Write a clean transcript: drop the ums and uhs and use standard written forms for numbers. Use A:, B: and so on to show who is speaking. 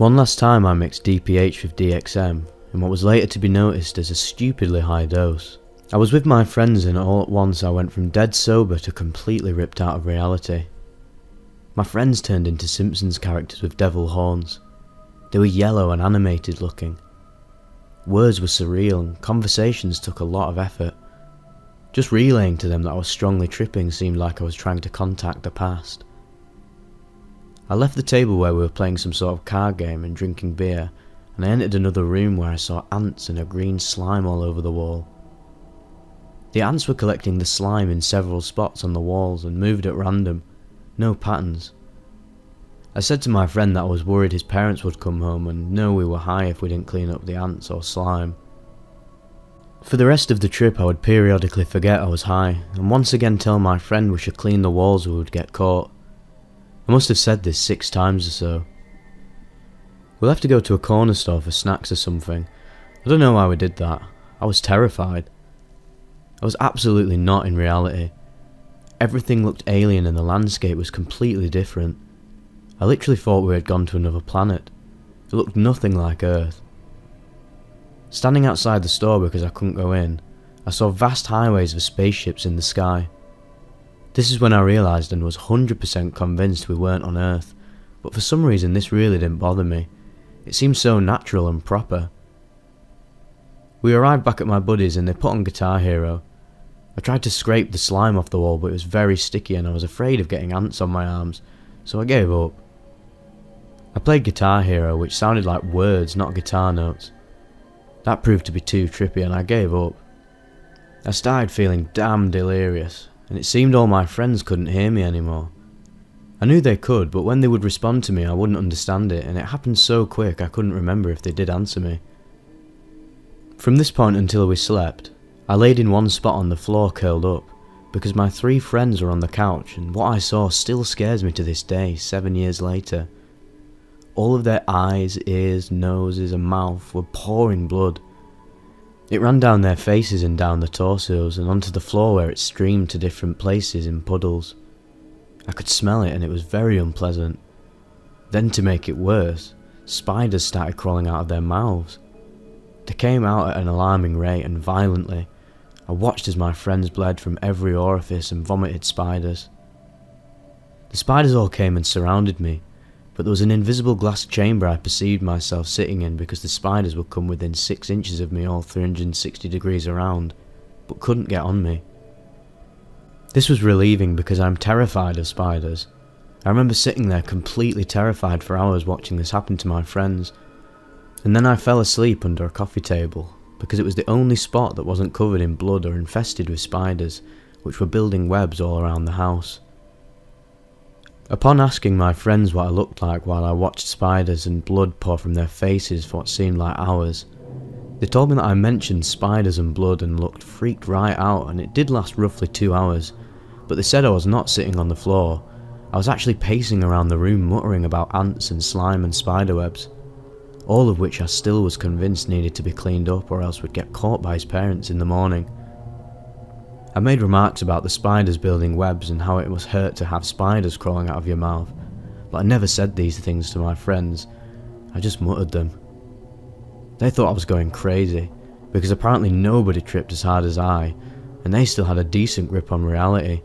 A: One last time I mixed DPH with DXM, in what was later to be noticed as a stupidly high dose. I was with my friends and all at once I went from dead sober to completely ripped out of reality. My friends turned into Simpsons characters with devil horns. They were yellow and animated looking. Words were surreal and conversations took a lot of effort. Just relaying to them that I was strongly tripping seemed like I was trying to contact the past. I left the table where we were playing some sort of card game and drinking beer, and I entered another room where I saw ants and a green slime all over the wall. The ants were collecting the slime in several spots on the walls and moved at random, no patterns. I said to my friend that I was worried his parents would come home and know we were high if we didn't clean up the ants or slime. For the rest of the trip I would periodically forget I was high, and once again tell my friend we should clean the walls or we would get caught. I must have said this 6 times or so. We'll have to go to a corner store for snacks or something. I don't know why we did that. I was terrified. I was absolutely not in reality. Everything looked alien and the landscape was completely different. I literally thought we had gone to another planet. It looked nothing like Earth. Standing outside the store because I couldn't go in, I saw vast highways of spaceships in the sky. This is when I realised and was 100% convinced we weren't on Earth, but for some reason this really didn't bother me. It seemed so natural and proper. We arrived back at my buddies and they put on Guitar Hero. I tried to scrape the slime off the wall but it was very sticky and I was afraid of getting ants on my arms, so I gave up. I played Guitar Hero, which sounded like words, not guitar notes. That proved to be too trippy and I gave up. I started feeling damn delirious, and it seemed all my friends couldn't hear me anymore. I knew they could, but when they would respond to me I wouldn't understand it, and it happened so quick I couldn't remember if they did answer me. From this point until we slept, I laid in one spot on the floor curled up, because my 3 friends were on the couch and what I saw still scares me to this day, 7 years later. All of their eyes, ears, noses and mouth were pouring blood. It ran down their faces and down the torsos and onto the floor where it streamed to different places in puddles. I could smell it and it was very unpleasant. Then to make it worse, spiders started crawling out of their mouths. They came out at an alarming rate and violently. I watched as my friends bled from every orifice and vomited spiders. The spiders all came and surrounded me, but there was an invisible glass chamber I perceived myself sitting in because the spiders would come within 6 inches of me all 360 degrees around, but couldn't get on me. This was relieving because I'm terrified of spiders. I remember sitting there completely terrified for hours watching this happen to my friends, and then I fell asleep under a coffee table because it was the only spot that wasn't covered in blood or infested with spiders, which were building webs all around the house. Upon asking my friends what I looked like while I watched spiders and blood pour from their faces for what seemed like hours, they told me that I mentioned spiders and blood and looked freaked right out, and it did last roughly 2 hours, but they said I was not sitting on the floor. I was actually pacing around the room muttering about ants and slime and spiderwebs, all of which I still was convinced needed to be cleaned up or else would get caught by his parents in the morning. I made remarks about the spiders building webs and how it must hurt to have spiders crawling out of your mouth, but I never said these things to my friends, I just muttered them. They thought I was going crazy, because apparently nobody tripped as hard as I, and they still had a decent grip on reality.